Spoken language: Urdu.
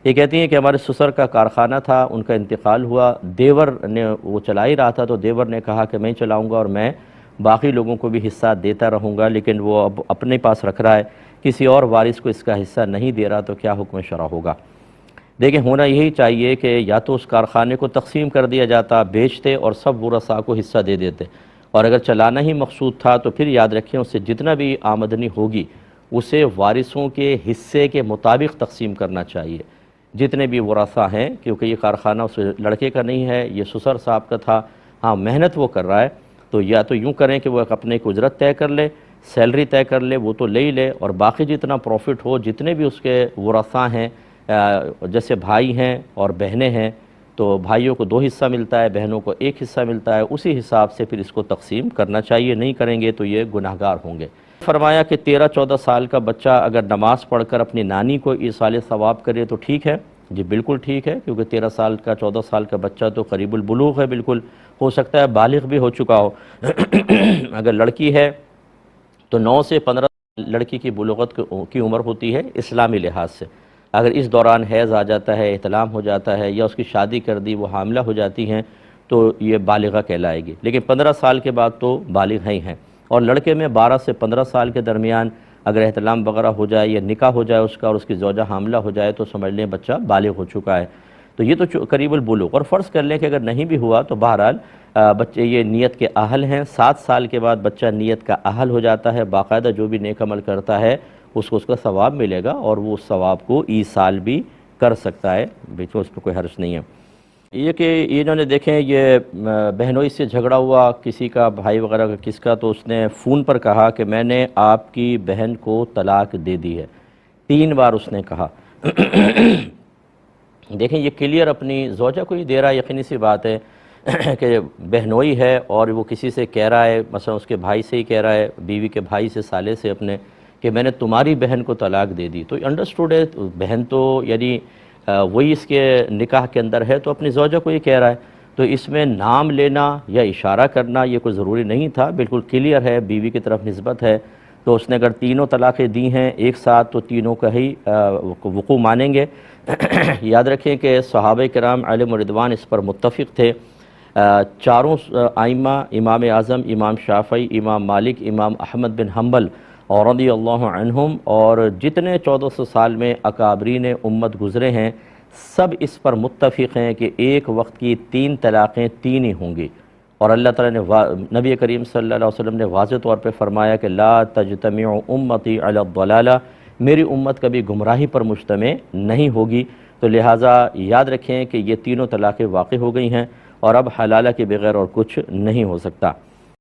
یہ کہتی ہیں کہ ہمارے سسر کا کارخانہ تھا، ان کا انتقال ہوا، دیور نے وہ چلا ہی رہا تھا تو دیور نے کہا کہ میں چلاؤں گا اور میں باقی لوگوں کو بھی حصہ دیتا رہوں گا، لیکن وہ اب اپنے پاس رکھ رہا ہے، کسی اور وارث کو اس کا حصہ نہیں دے رہا، تو کیا حکم شرع ہوگا؟ دیکھیں ہونا یہی چاہیے کہ یا تو اس کارخانے کو تقسیم کر دیا جاتا، بیچتے اور سب ورثاء کو حصہ دے دیتے، اور اگر چلانا ہی مقصود تھا تو پھر یاد رکھیں اس سے جتنا بھی آمدنی ہوگی اسے وارثوں کے حصے کے مطابق تقسیم کرنا چاہیے، جتنے بھی ورثاء ہیں، کیونکہ یہ کارخانہ اس لڑکے کا نہیں ہے، یہ سسر صاحب کا تھا، ہاں محنت وہ کر رہا ہے، تو یا تو یوں کریں کہ وہ اپنے ایک اجرت طے کر لے، سیلری طے کر لے، وہ تو لے ہی لے، اور باقی جتنا پروفٹ ہو، جتنے بھی اس کے ورثاء ہیں، جیسے بھائی ہیں اور بہنیں ہیں تو بھائیوں کو 2 حصہ ملتا ہے، بہنوں کو 1 حصہ ملتا ہے، اسی حساب سے پھر اس کو تقسیم کرنا چاہیے، نہیں کریں گے تو یہ گناہگار ہوں گے۔ فرمایا کہ 13-14 سال کا بچہ اگر نماز پڑھ کر اپنی نانی کو ایصال ثواب کرے تو ٹھیک ہے؟ جی بالکل ٹھیک ہے، کیونکہ 13 سال کا 14 سال کا بچہ تو قریب البلوغ ہے، بالکل ہو سکتا ہے بالغ بھی ہو چکا ہو۔ اگر لڑکی ہے تو 9 سے 15 لڑکی کی بلوغت کی عمر ہوتی ہے اسلامی لحاظ سے، اگر اس دوران حیض آ جاتا ہے، احتلام ہو جاتا ہے، یا اس کی شادی کر دی وہ حاملہ ہو جاتی ہیں تو یہ بالغہ کہلائے گی، لیکن 15 سال کے بعد تو بالغ ہی ہیں، اور لڑکے میں 12 سے 15 سال کے درمیان اگر احتلام وغیرہ ہو جائے یا نکاح ہو جائے اس کا اور اس کی زوجہ حاملہ ہو جائے تو سمجھ لیں بچہ بالغ ہو چکا ہے، تو یہ تو قریب البلوغ، اور فرض کر لیں کہ اگر نہیں بھی ہوا تو بہرحال بچے یہ نیت کے اہل ہیں، 7 سال کے بعد بچہ نیت کا اہل ہو جاتا ہے، باقاعدہ جو بھی نیک عمل کرتا ہے اس کو اس کا ثواب ملے گا، اور وہ اس ثواب کو ایصال بھی کر سکتا ہے، بیچو اس پہ کوئی حرج نہیں ہے۔ یہ کہ انہوں نے دیکھیں یہ بہنوئی سے جھگڑا ہوا کسی کا، بھائی وغیرہ کا کس کا، تو اس نے فون پر کہا کہ میں نے آپ کی بہن کو طلاق دے دی ہے، 3 بار اس نے کہا۔ دیکھیں یہ کلیئر اپنی زوجہ کو ہی دے رہا ہے، یقینی سی بات ہے کہ بہنوئی ہے اور وہ کسی سے کہہ رہا ہے، مثلا اس کے بھائی سے ہی کہہ رہا ہے، بیوی کے بھائی سے، سالے سے اپنے، کہ میں نے تمہاری بہن کو طلاق دے دی، تو انڈرسٹوڈ ہے، بہن تو یعنی وہی اس کے نکاح کے اندر ہے تو اپنی زوجہ کو ہی کہہ رہا ہے، تو اس میں نام لینا یا اشارہ کرنا یہ کوئی ضروری نہیں تھا، بالکل کلیئر ہے، بیوی کی طرف نسبت ہے، تو اس نے اگر تینوں طلاقیں دی ہیں ایک ساتھ تو تینوں کا ہی وقوع مانیں گے۔ یاد رکھیں کہ صحابہ کرام علیہم رضوان اس پر متفق تھے، چاروں ائمہ، امام اعظم، امام شافعی، امام مالک، امام احمد بن حنبل اور رضی اللہ عنہم، اور جتنے 1400 سال میں اکابرین امت گزرے ہیں سب اس پر متفق ہیں کہ ایک وقت کی 3 طلاقیں 3 ہی ہوں گی، اور اللہ تعالیٰ نے نبی کریم صلی اللہ علیہ وسلم نے واضح طور پہ فرمایا کہ لا تجتمع امتی علی الضلالہ، میری امت کبھی گمراہی پر مجتمع نہیں ہوگی، تو لہٰذا یاد رکھیں کہ یہ تینوں طلاقیں واقع ہو گئی ہیں اور اب حلالہ کے بغیر اور کچھ نہیں ہو سکتا۔